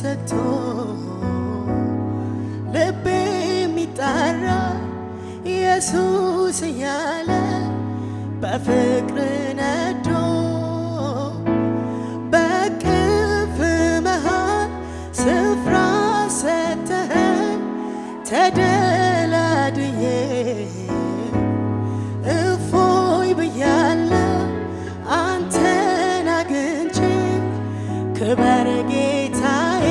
ሰጥቶ ልቤ የሚጠራ ኢየሱስ እያለ በፍቅር ነዶ በቅፍ መሃል ስፍራ ሰጥተኸኝ ተደላድዬ እፎይ ብያለሁ አንተን አግኝቼ ክበር ጌታዬ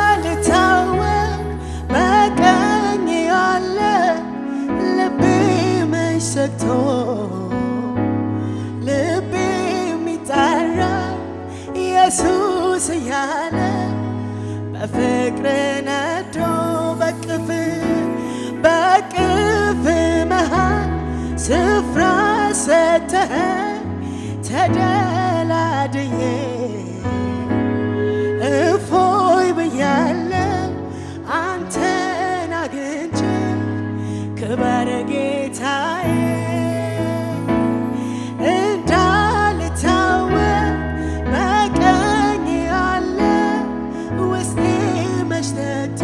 እንዳልታወቅ በቀኝ ያለ ልቤ መች ሰግቶ ልቤ የሚጠራ ኢየሱስ እያለ በፍቅር ነዶ በቅፍ መሃል ስፍራ ሰጥተኸኝ ተደላድዬ እፎይ ብያለሁ አንተን አግኝቼ ክበር ጌታዬ እንዳልታወቅ በቀኝ ያለ ውስጤ መች ተግቶ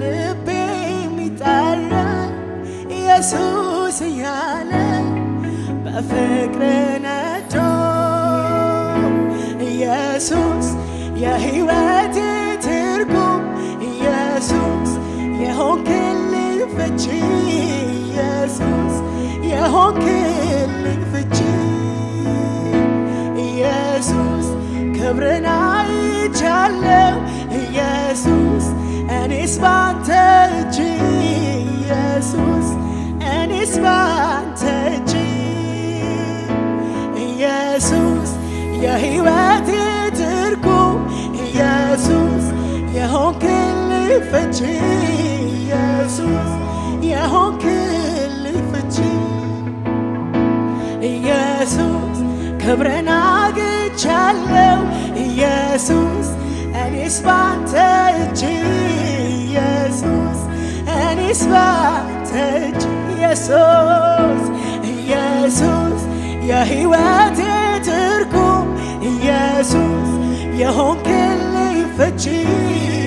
ልቤ የሚጠራ ኢየሱስ እያለ በፍቅር ነዶ ኢየሱስ የሕይወቴ ትርጉም ኢየሱስ የሆንክልኝ ፍቺ ኢየሱስ የሆንክልኝ ፍቺ ኢየሱስ ክብርን አይቻለሁ ኢየሱስ እኔስ ባንተ እጅ ኢየሱስ እኔስ ባንተ እጅ ኢየሱስ የሕይወቴ ትርጉም ኢየሱስ የሆንክልኝ ፍቺ ኢየሱስ የሆንክልኝ ፍቺ ኢየሱስ ክብርን አግኝቻለሁ ኢየሱስ እኔስ ባንተ እጅ ኢየሱስ እኔስ ባንተ እጅ ኢየሱስ ኢየሱስ የሕይወቴ ትርጉም ኢየሱስ የሆንክልኝ ፍቺ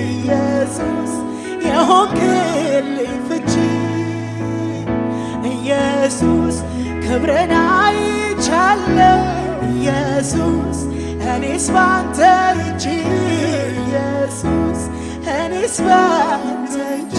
ኢየሱስ የሆንክልኝ ፍቺ ኢየሱስ ክብርን አይቻለሁ ኢየሱስ እኔስ ባንተ እጅ ኢየሱስ እኔስ ባንተ እጅ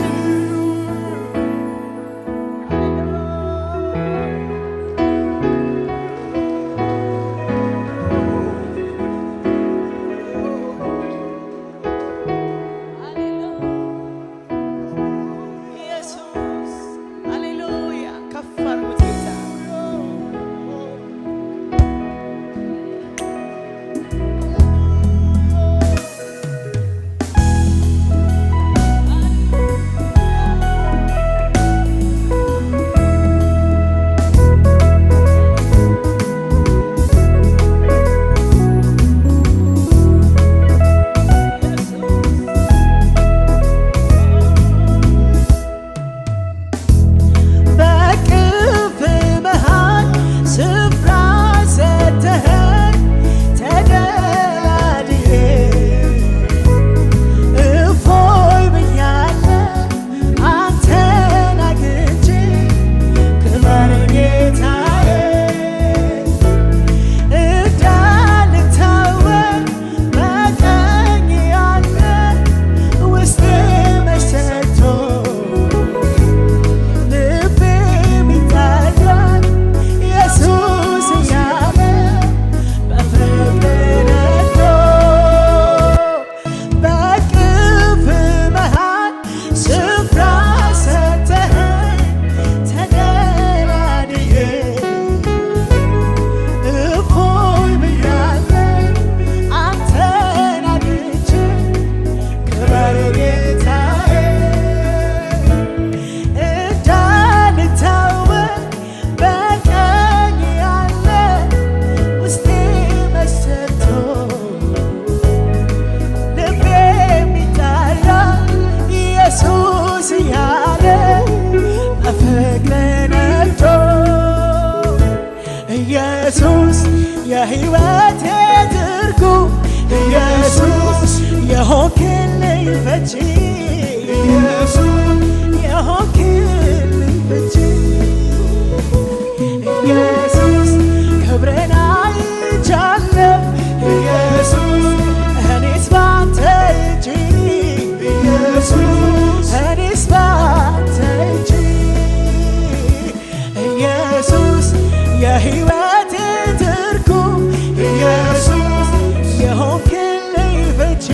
የሕይወቴ ትርጉም ኢየሱስ የሆንክልኝ ፈቺ ኢየሱስ የሆንክልኝ ፈቺ ኢየሱስ ክብርን አይቻለሁ ኢየሱስ እኔስ ባንተ እጅ ኢየሱስ እኔስ ባንተ እጅ ኢየሱስ የሕይወቴ ትርጉም ኢየሱስ የሆንክልኝ ፈቺ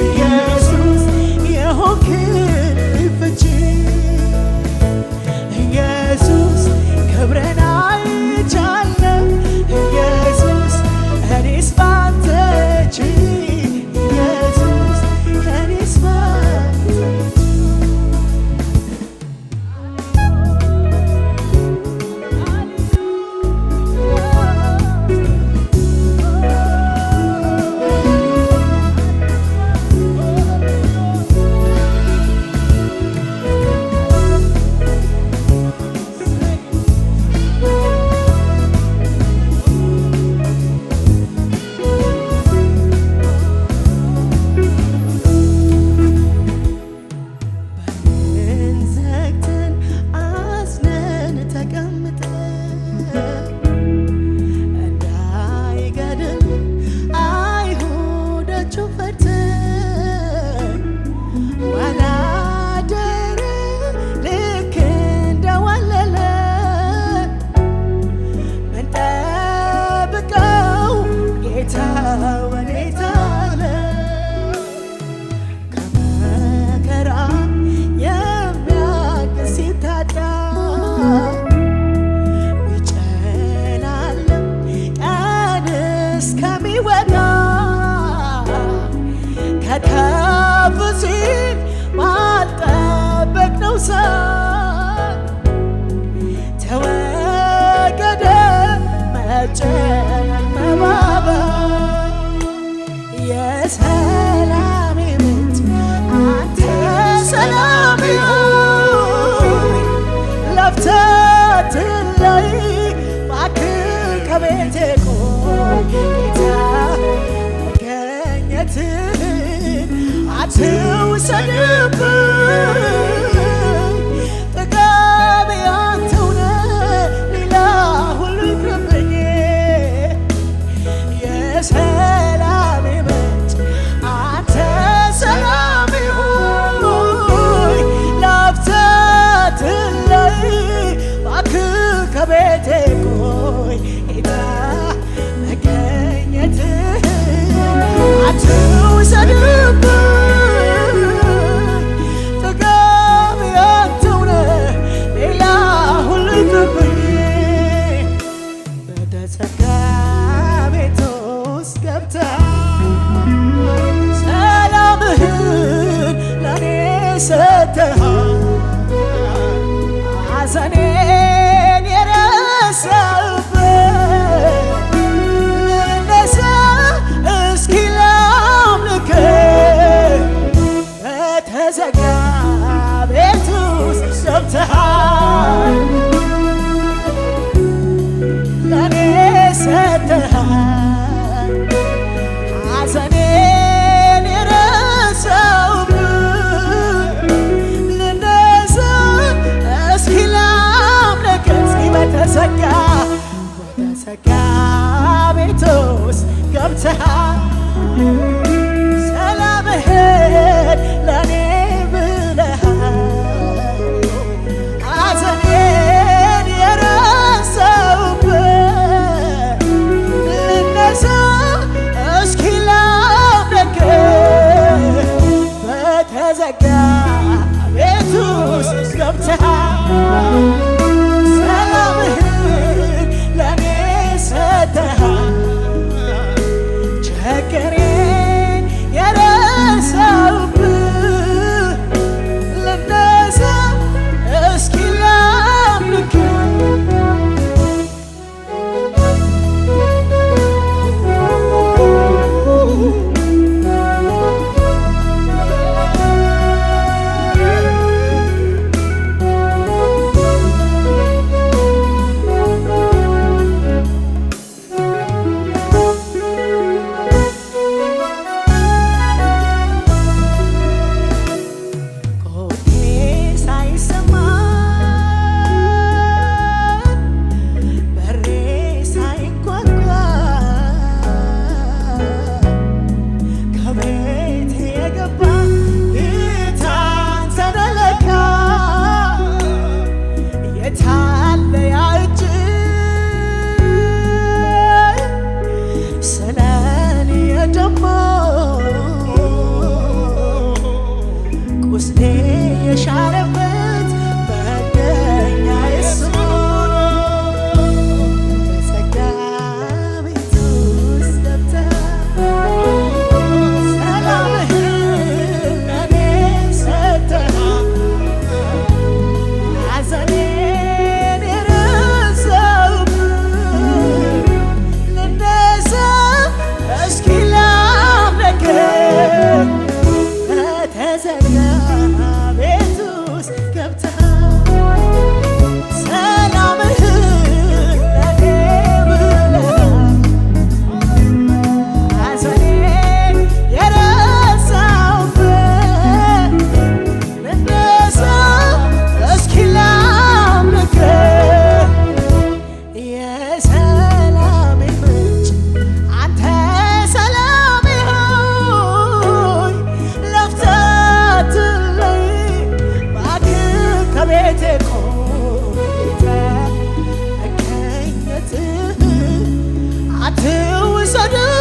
ኢየሱስ የሆንክልኝ ፈቺ ኢየሱስ ክብርን አይቻለሁ ኢየሱስ እኔስ ባንተ እጅ ኢየሱስ እኔስ ባንተ ከተፍ ሲል ባልጠበቅነው ሰዓት ተወገደ መጨነቅ መባበል የሰላሜ ምንጭ አንተ ሰላሜ ሆይ ለፍተህ አትለይ እባክህ ከቤቴ ቆይ ጌታ መገኘትህን አትውሰድብኝ ጥጋቤ አንተው ነህ ሌላ ሁሉ ይቅርብኝ የሰላሜ ምንጭ አንተ ሰላሜ ሆይ ለፍተህ አትለይ እባክህ ከቤቴ ቆይ ጌታ መገኘትህን አትውሰድብኝ ጥጋቤ አንተው ነህ ሌላ ሁሉ ይቅርብኝ በተዘጋ ቤት ውስጥ ገብተህ ሰላምህን ለኔ ሰጥተሃል ሐዘኔን የረሳሁበት ልነሳ እስኪ ላምልክህ በተዘጋ ቤት ውስጥ ገብተሃል ለኔ ሰጥተሃል ሐዘኔን የረሳሁበት ልነሳ እስኪ ላምልክህ እስኪ በተዘጋ ቤት ውስጥ ገብተሃል ሰላምህን ለኔ ብለሃል ሐዘኔን የረሳሁበት ልነሳ እስኪ ላምልክህ በተዘጋ ቤት ውስጥ ገብተሃል ሰላምህን ለኔ ሰጥተሃል ችግሬን የረሳሁበት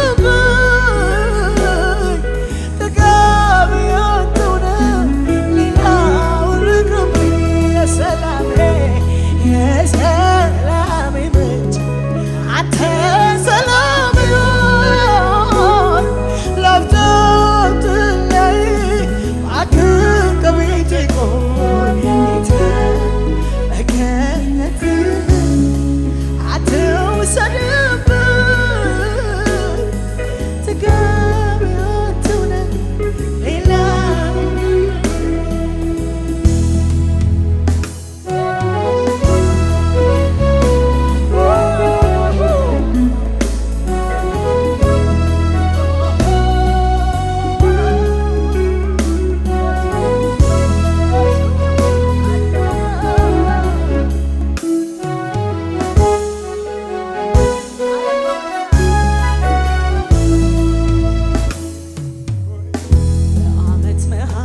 አትውሰድብኝ ጥጋቤ አንተው ነህ ሌላው ይቅርብኝ የሰላሜ ምንጭ አንተ ሰላም ይሁን ላፍታም ትለይ እባክህ ከቤቴ ቆይ በገነት አትውሰድብኝ ጥጋቤ አንተው ነህ ሌላው ዓመት መሃል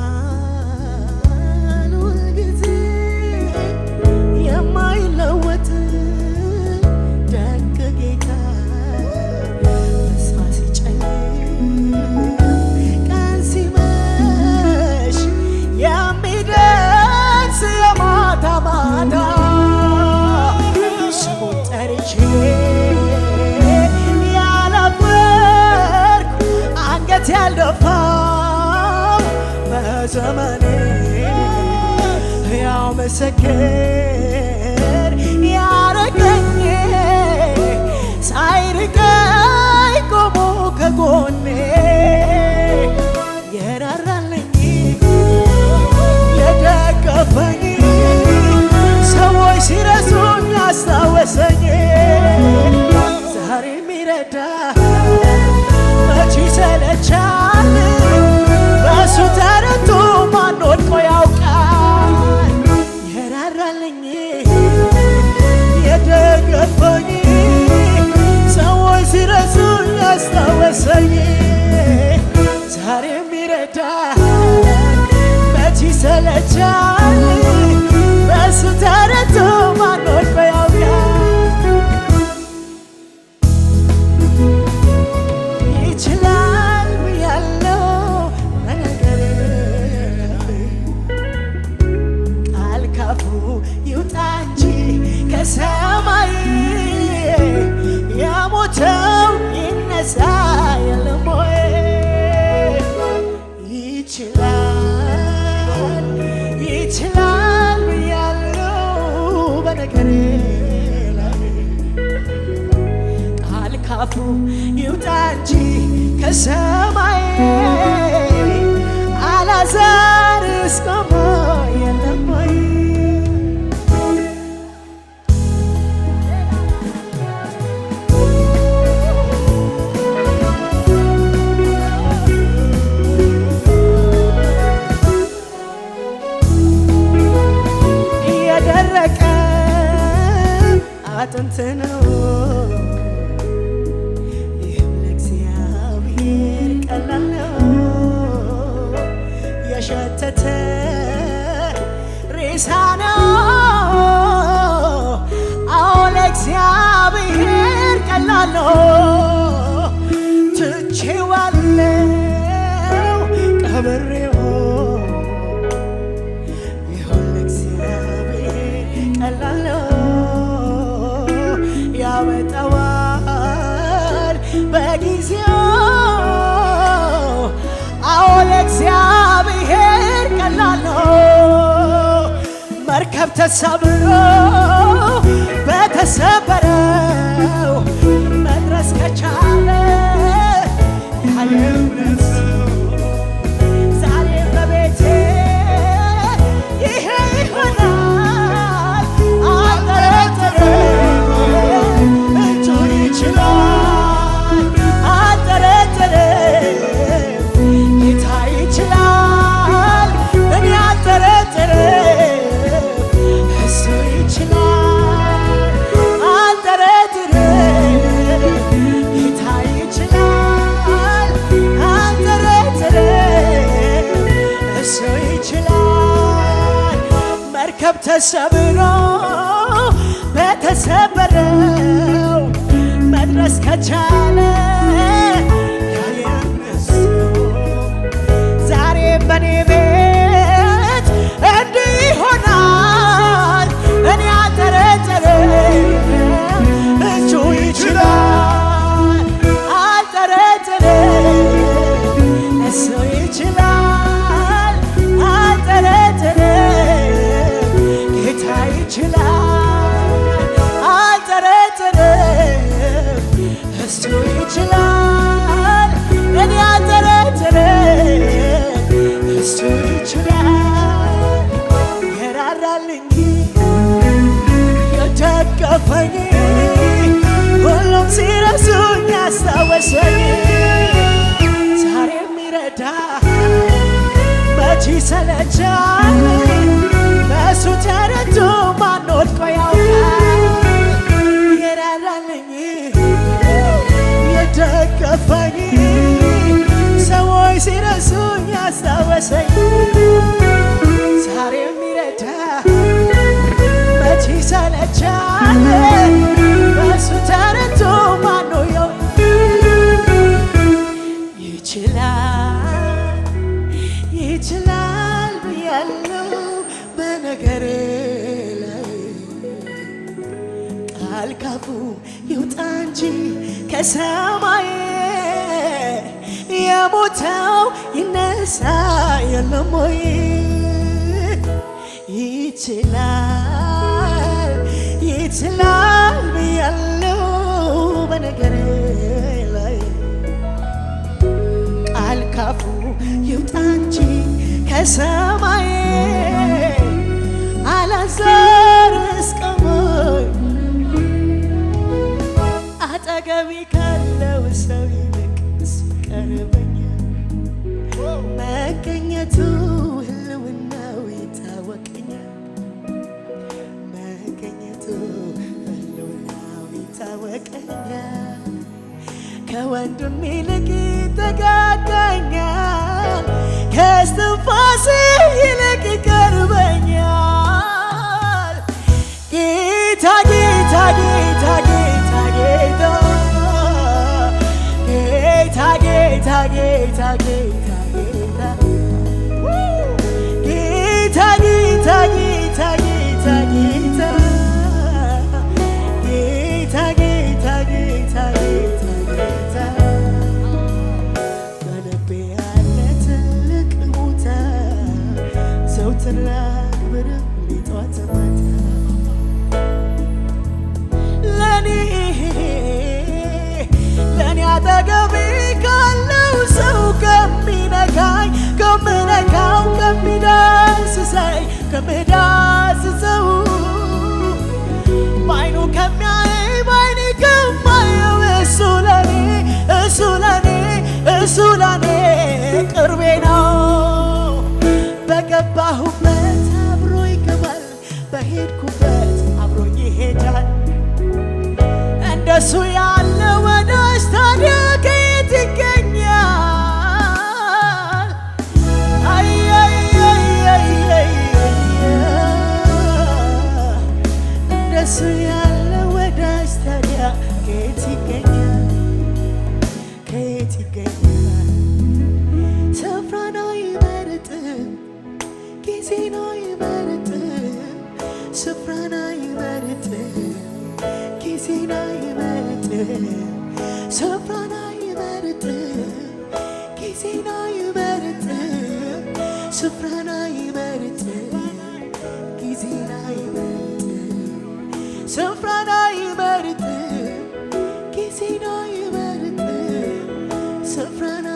ሁልጊዜ የማይለወጥ ደግ ጌታ ተስፋ ሲጨልም ቀን ሲመሽ የሚደርስ የማታ ማታ ስሙን ጠርቼ ያላፈርኩ አንገት ያልደፋው በዘመኔ ሕያው ምስክር ያረገኝ ሳይርቀኝ ቆሞ ከጎኔ የራራልኝ የደገፈኝ ሰዎች ሲረሱኝ አስታወሰኝ ዛሬ የሚረዳ መች ይሰለቻል በእሱ ተረቶ ማን ወድቆ ያውቃል የራራልኝ የደገፈኝ ሰዎች ሲረሱኝ አስታወሰኝ ዛሬ የሚረዳ መች ይሰለቻል በእሱ ተረቶ ማን ወድቆ ያውቃል ይችላል ብያለሁ በነገሬ ቃል ካፉ ይውጣ እንጂ ከሰማይ የሞተው ይነሳ የለም ወይ ይችላል ብያለሁ በነገሬ ቃል ካፉ ይውጣ እንጂ ከሰማይ አልዓዛርስ ቆሞ የለም ወይ የደረቀ አጥንት ነው ይህም ለእግዚአብሔር ቀላል ነው የሸተተ ሬሳ ነው አዎ ለእግዚአብሔር ቀላል ነው ትቼዋለሁ ቀብሬው ይሁን ለእግዚአብሔር ቀላል ነው ያመጣዋል በጊዜው አዎ ለእግዚአብሔር ቀላል ነው መርከብ ተሰብሮ በተሰበረው መድረስ ከቻለ ያለ እምነት ዛሬ በቤቴ ይሄ ይሆናል አልጠረጥርም እጁ ይችላል አልጠረጥርም ጌታ ይችላል እኔ አልጠረጥርም እሱ ይችላል አልጠረጥርም ጌታ ይችላል አልጠረጥርም እሱ ይችላል መርከብ ተሰብሮ በተሰበረው መድረስ እስከቻለ ያየነሱ ዛሬ በኔ ቤት እንዲህ ይሆናል። እኔ አልጠረጥርም እጁ ይችላል። አልጠረጥርም እሱ ይችላል። አልጠረጥርም ጌታ ይችላል። አልጠረጥርም እሱ ይችላል። እኔ አልጠረጥርም እሱ ይችላል። የራራልኝ የደገፈኝ ሁሉም ሲረሱኝ ያስታወሰኝ ዛሬ የሚረዳ መች ይሰለቻል? በእሱ ተረቶ ማን ወድቆ ያውቃል? የራራልኝ የደገፈኝ ሰዎች ሲረሱኝ ያስታወሰኝ ዛሬ የሚረዳ መች ይሰለቻል? በእሱ ተረቶ ማን ይችላል? ይችላል ብያለሁ በነገሬ ላይ ቃል ካፉ ይውጣ እንጂ ከሰማይ የሞተው ይነሳ የለም ወይ? ይችላል ይችላል ብያለሁ በነገሬ ላይ ቃል ካፉ ይውጣ እንጂ ከሰማይ አላዛርስ ቆሞኝ አጠገቤ ካለው ሰው ይልቅ እሱ ቀርበኛል። መገኘቱ ህልውናው ይታወቀኛል። መገኘቱ ህልውናው ይታወቀኛል። ከወንድም ይልቅ ይጠጋጋኛል። ከእስትንፋሴ ይልቅ ይቀርበኛል። ጌታ ጌታ ጌታ ጌታ ጌታ ጌታ ጌታ ጌታ ጌታ ጌታ ጌታ ጌታ ጌታ ጌታ ጌታ ጌታ ጌታ በልቤ ያለ ትልቅ ቦታ ዘወትር ላክብርህ ጧት ማታ ለኔ አጠገቤ ካለው ሰው ከሚነካኝ ከምነካው ከሚዳስሰው በዓይኑ ከሚያይ በዓይኔ ከማየው እሱ ለኔ ቅርቤ ነው። በገባሁበት አብሮ ይገባል፣ በሄድኩበት አብሮኝ ይሄዳል። እንደሱ ያለ ወዳጅ ታዲያ ከየት ይገኛል? እንደሱ ያለ ወዳጅ ታዲያ ከየት ይገኛል? ከየት ይገኛል? ስፍራን አይመርጥም፣ ጊዜን አይመርጥም፣ ስፍራን አይመርጥም፣ ጊዜን አይመርጥም፣ ስፍራን አይመርጥም፣ ጊዜን አይመርጥም፣ ስፍራን አይመርጥም፣ ጊዜን አይመርጥም፣ ስፍራን አይመርጥም፣ ጊዜን አይመርጥም፣ ስፍራን